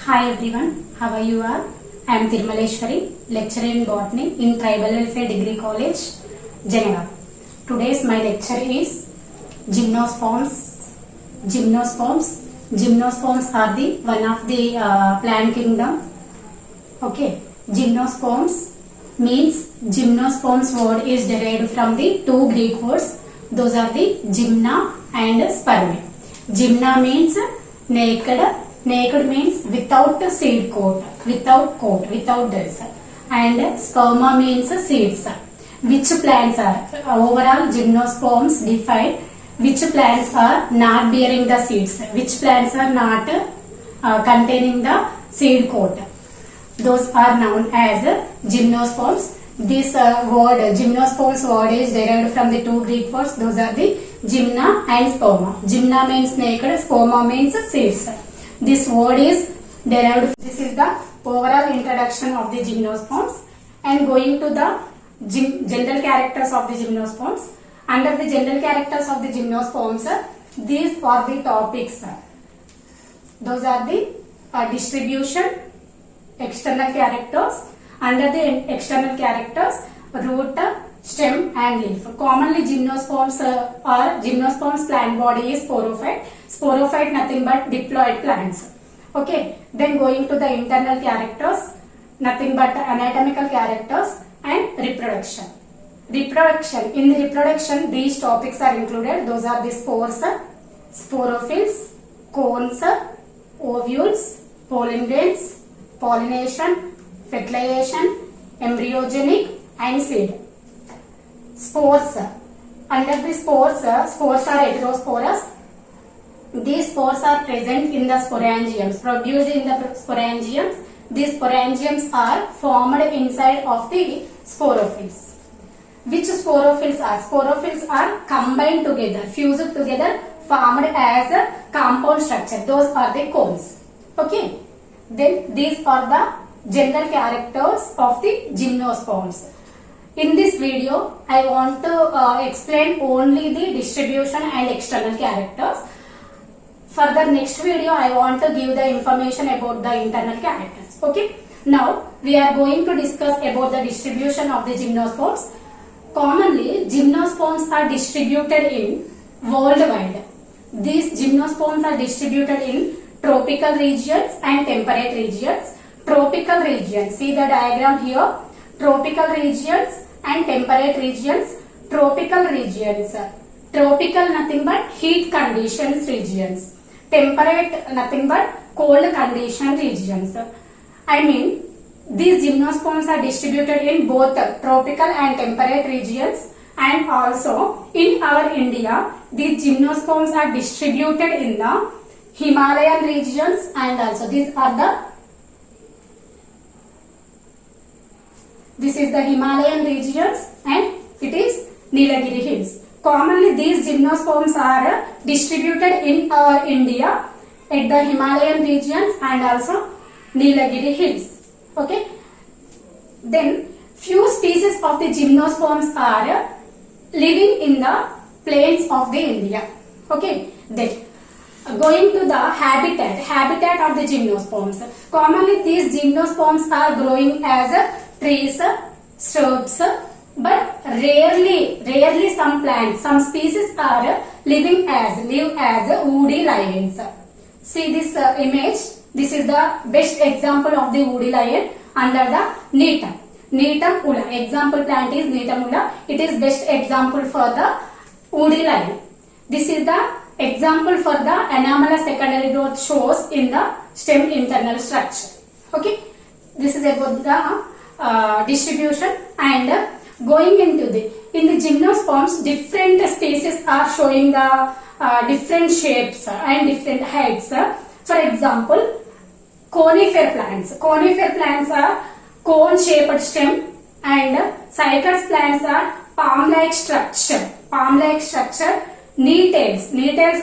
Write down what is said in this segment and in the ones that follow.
Hi everyone, how are you all? I am Tirmaleshwari, lecturer in botany in Tribal Welfare Degree College, Geneva. Today's my lecture is Gymnosperms. Gymnosperms are the one of the plant kingdom. Okay, Gymnosperms means Gymnosperms word is derived from the two Greek words. Those are the gymna and sperme. Gymna means naked. Naked means without seed coat, without this. And sperma means seeds. Which plants are overall Gymnosperms define which plants are not bearing the seeds, which plants are not containing the seed coat. Those are known as Gymnosperms. This word Gymnosperms word is derived from the two Greek words. Those are the gymna and sperma. Gymna means naked, sperma means seeds. This word is derived. This is the overall introduction of the Gymnosperms, and going to the general characters of the Gymnosperms. Under the general characters of the Gymnosperms, these are the topics. Those are the distribution, external characters. Under the external characters, root, stem and leaf. Commonly Gymnosperms plant body is sporophyte. Sporophyte nothing but diploid plants. Okay. Then going to the internal characters, nothing but anatomical characters and reproduction. Reproduction. In the reproduction, these topics are included. Those are the spores, sporophylls, cones, ovules, pollen grains, pollination, fertilization, embryogenic and seed. Spores. Under the spores are heterosporous. These spores are present in the sporangiums, produced in the sporangiums. These sporangiums are formed inside of the sporophylls. Which sporophylls are? Sporophylls are combined together, fused together, formed as a compound structure. Those are the cones. Okay. Then these are the general characters of the Gymnosperms. In this video, I want to explain only the distribution and external characters. For the next video, I want to give the information about the internal characters. Okay. Now, we are going to discuss about the distribution of the Gymnosperms. Commonly, Gymnosperms are distributed in worldwide. These Gymnosperms are distributed in tropical regions and temperate regions. Tropical regions, see the diagram here. Tropical regions and temperate regions. Tropical regions, tropical nothing but heat conditions regions. Temperate nothing but cold condition regions. I mean, these Gymnosperms are distributed in both tropical and temperate regions, and also in our India, these Gymnosperms are distributed in the Himalayan regions, and also this is the Himalayan regions, and it is Nilagiri Hills. Commonly, these Gymnosperms are distributed in our India at the Himalayan regions and also Nilagiri Hills. Okay. Then, few species of the Gymnosperms are living in the plains of the India. Okay. Then, going to the habitat of the Gymnosperms. Commonly, these Gymnosperms are growing as trees, shrubs, but rarely some plants, some species are live as woody lions. See this image. This is the best example of the woody lion under the Netum. Netum ula. Example plant is Netum ula. It is best example for the woody lion. This is the example for the anomalous secondary growth shows in the stem internal structure. Okay. This is about the distribution, and going into the Gymnosperms, different species are showing the different shapes and different heights. For example, conifer plants. Conifer plants are cone-shaped stem, and cycas plants are palm-like structure. Palm-like structure. Nettles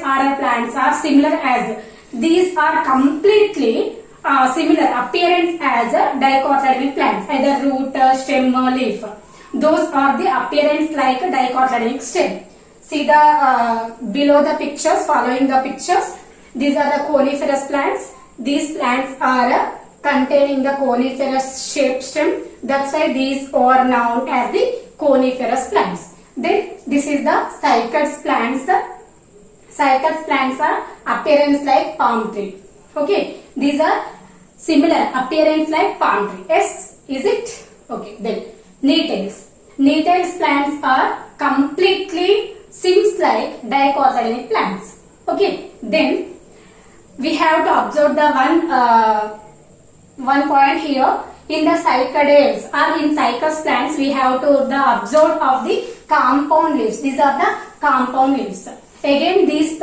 are plants are similar as these are completely similar appearance as dicotyledonic plants, either root, stem, leaf. Those are the appearance like dicotyledonic stem. See the below the pictures, following the pictures. These are the coniferous plants, these plants are containing the coniferous shaped stem. That's why these are known as the coniferous plants. Then this is the cycads plants. Cycads plants are appearance like palm tree. Okay, these are similar appearance like palm tree. Yes, is it? Okay, then nettles. Nettles plants are completely seems like dicotyledonous plants. Okay, then we have to observe the one point here. In the cycadales or in cycas plants, we have to observe of the compound leaves. These are the compound leaves. Again, this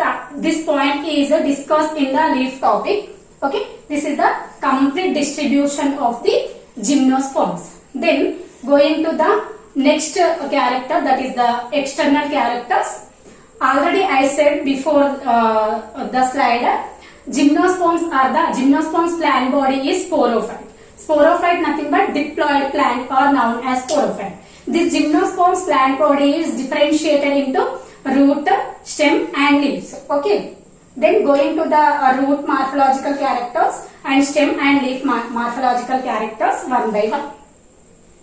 point is discussed in the leaf topic. Okay, this is the complete distribution of the gymnosperms. Then going to the next character, that is the external characters. Already I said before the slide, gymnosperms plant body is sporophyte. Sporophyte nothing but diploid plant are known as sporophyte. This gymnosperms plant body is differentiated into root, stem and leaves. Okay. Then going to the root morphological characters and stem and leaf morphological characters one by one.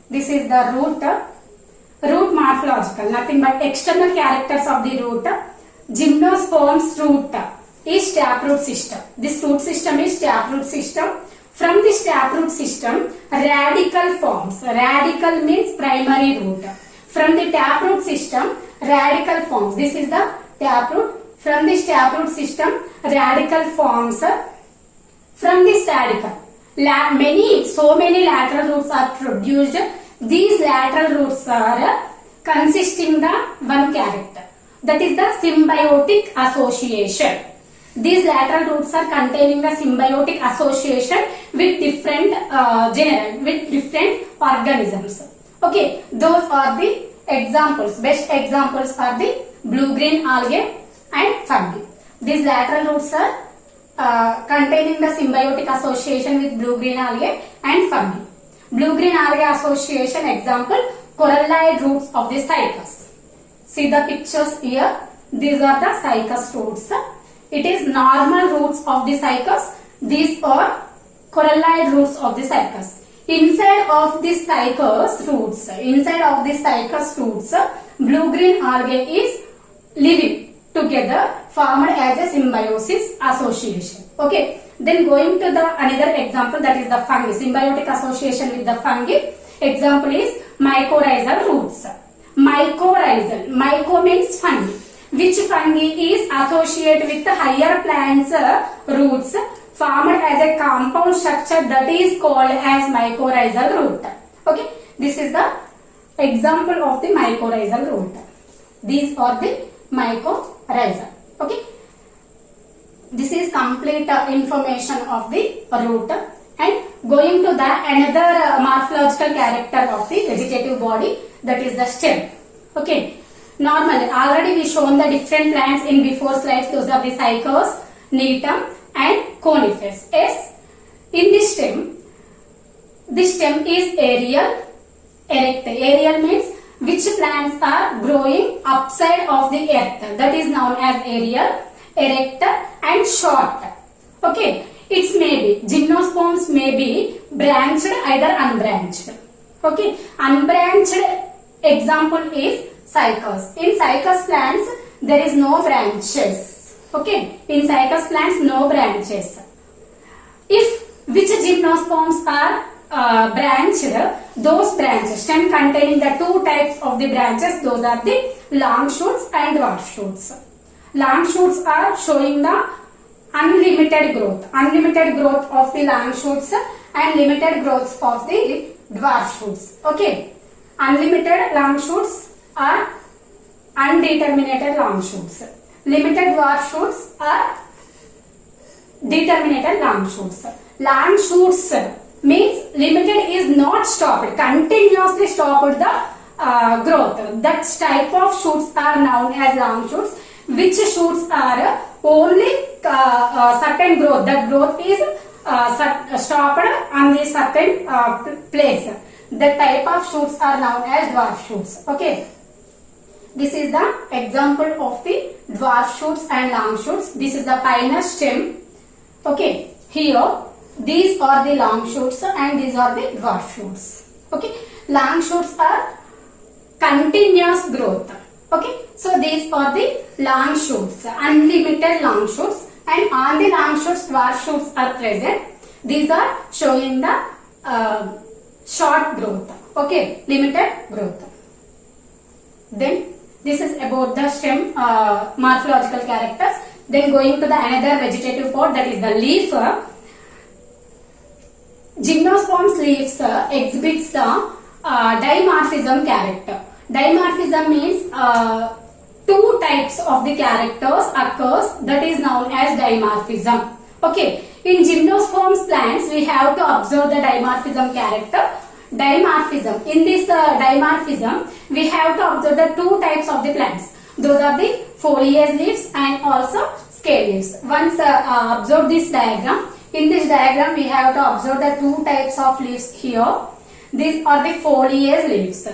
This is the root morphological, nothing but external characters of the root. Gymnosperms root is taproot system. This root system is taproot system. From this taproot system, radical forms. Radical means primary root. From the taproot system, radical forms. This is the taproot. From this taproot system, radical forms. From this radical, so many lateral roots are produced. These lateral roots are consisting the one character. That is the symbiotic association. These lateral roots are containing the symbiotic association with different genera, with different organisms. Okay, those are the examples. Best examples are the blue-green algae and fungi. These lateral roots are containing the symbiotic association with blue-green algae and fungi. Blue-green algae association example, coralloid roots of the cycas. See the pictures here. These are the cycas roots. It is normal roots of the cycas. These are coralloid roots of the cycas. Inside of the cycas roots, blue-green algae is living together, formed as a symbiosis association. Okay. Then going to the another example, that is the fungi. Symbiotic association with the fungi. Example is mycorrhizal roots. Mycorrhizal. Myco means fungi. Which fungi is associated with the higher plants roots formed as a compound structure that is called as mycorrhizal root. Okay. This is the example of the mycorrhizal root. These are the mycorrhizal. Okay. This is complete information of the root. And going to the another morphological character of the vegetative body, that is the stem. Okay. Normally, already we shown the different plants in before slides. Those are the cycas, netum and conifers. Yes. In this stem is aerial, erect. Aerial means which plants are growing upside of the earth. That is known as aerial, erect and short. Okay. It's maybe gymnosperms may be branched, either unbranched. Okay. Unbranched example is cycas. In cycas plants, there is no branches. Okay. In cycas plants, no branches. If which gymnosperms are branched, those branches, stem containing the two types of the branches, those are the long shoots and dwarf shoots. Long shoots are showing the unlimited growth of the long shoots and limited growth of the dwarf shoots. Okay. Unlimited long shoots are undeterminate long shoots. Limited dwarf shoots are determinate long shoots. Long shoots means limited is not stopped, continuously stopped the growth. That type of shoots are known as long shoots. Which shoots are only certain growth. That growth is stopped on the certain place. That type of shoots are known as dwarf shoots. Okay. This is the example of the dwarf shoots and long shoots. This is the pinus stem. Okay. Here, these are the long shoots and these are the dwarf shoots. Okay, long shoots are continuous growth. Okay, so these are the long shoots, unlimited long shoots, and on the long shoots, dwarf shoots are present. These are showing the short growth. Okay, limited growth. Then this is about the stem morphological characters. Then going to the another vegetative part, that is the leaf. Gymnosperms leaves exhibits the dimorphism character. Dimorphism means two types of the characters occurs, that is known as dimorphism. Okay, in Gymnosperms plants we have to observe the dimorphism character. Dimorphism, in this dimorphism we have to observe the two types of the plants. Those are the foliage leaves and also scale leaves. Once observe this diagram. In this diagram we have to observe the two types of leaves here. These are the foliage leaves.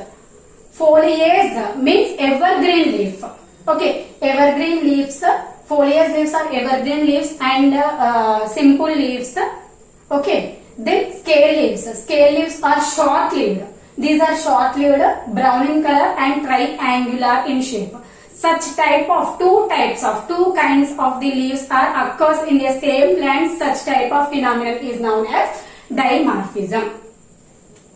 Foliage means evergreen leaf. Okay, evergreen leaves. Foliage leaves are evergreen leaves and simple leaves. Okay, then scale leaves. Scale leaves are short-lived. These are short-lived, brown in color and triangular in shape. Such type of two kinds of the leaves are occurs in the same plant. Such type of phenomenon is known as dimorphism.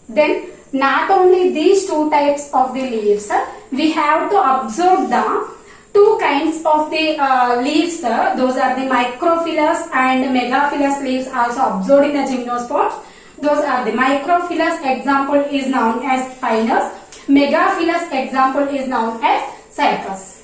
Then not only these two types of the leaves, we have to observe the two kinds of the leaves. Those are the microphyllous and megaphylous leaves also observed in the gymnosperms. Those are the microphyllous example is known as pinus. Megaphylous example is known as cycas.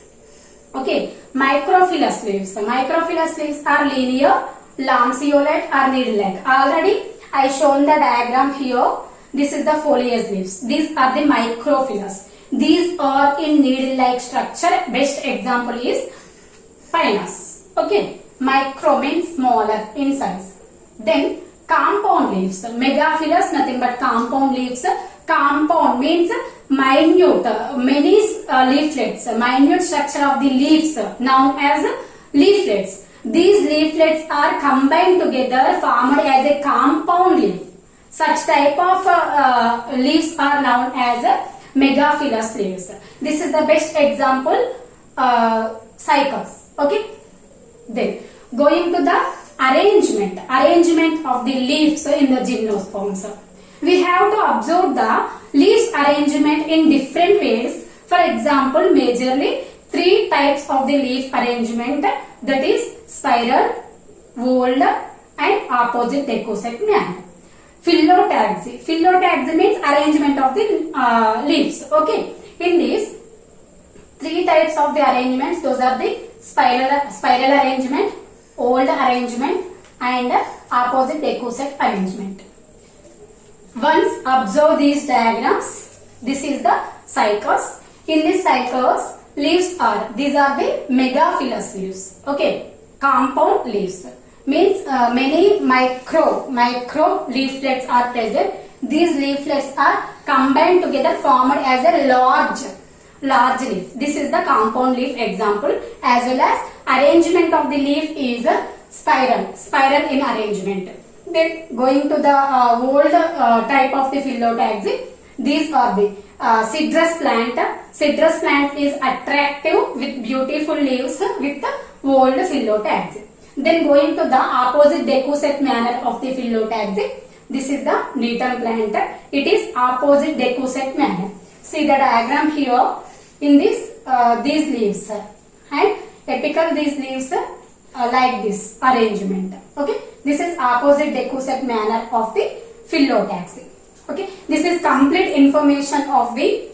Okay, microphyllous leaves. Microphyllous leaves are linear, lanceolate or needle-like. Already I shown the diagram here. This is the foliage leaves. These are the microphyllous. These are in needle-like structure. Best example is pinus. Okay, micro means smaller in size. Then compound leaves. Megaphylous nothing but compound leaves. Compound means minute, many leaflets, minute structure of the leaves known as leaflets. These leaflets are combined together formed as a compound leaf. Such type of leaves are known as megaphylous leaves. This is the best example, cycas. Okay. Then going to the arrangement of the leaves in the gymnosperms. We have to observe the leaves arrangement in different ways. For example, majorly three types of the leaf arrangement, that is spiral, whorled and opposite decussate manner. Phyllotaxy. Phyllotaxy means arrangement of the leaves. Okay. In these three types of the arrangements, those are the spiral arrangement, whorled arrangement and opposite decussate arrangement. Once observe these diagrams, this is the cycas. In this cycas, leaves are, these are the megaphylous leaves. Okay, compound leaves means many micro leaflets are present. These leaflets are combined together formed as a large leaf. This is the compound leaf example. As well as arrangement of the leaf is spiral in arrangement. Then going to the old type of the phyllotaxy, these are the citrus plant. Citrus plant is attractive with beautiful leaves with the old phyllotaxy. Then going to the opposite decussate manner of the phyllotaxy, this is the needle plant. It is opposite decussate manner. See the diagram here. In this these leaves and apical these leaves like this arrangement. Okay, this is opposite decussate manner of the phyllotaxy. Okay, this is complete information of the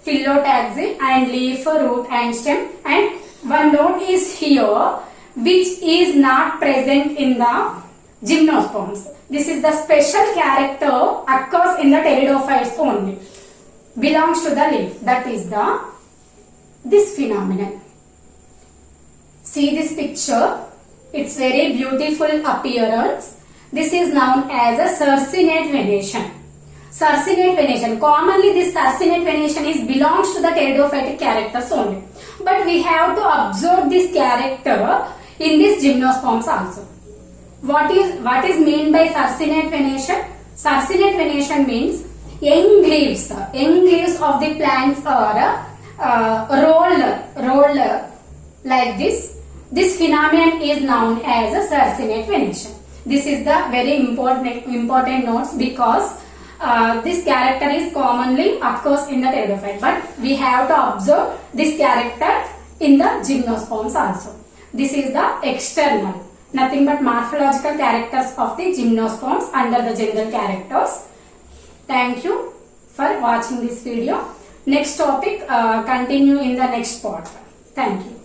phyllotaxy and leaf, root and stem. And one note is here which is not present in the gymnosperms. This is the special character occurs in the pteridophytes only. Belongs to the leaf. That is this phenomenon. See this picture. It's very beautiful appearance. This is known as a circinate vernation. Circinate vernation. Commonly this circinate vernation belongs to the pteridophytic characters only. But we have to observe this character in this gymnosperms also. What is mean by Circinate venation? Circinate venation means young leaves of the plants are rolled like this. This phenomenon is known as a Circinate venation. This is the very important notes because this character is commonly occurs in the pteridophyte, but we have to observe this character in the Gymnosperms also. This is the external, nothing but morphological characters of the Gymnosperms under the general characters. Thank you for watching this video. Next topic continue in the next part. Thank you.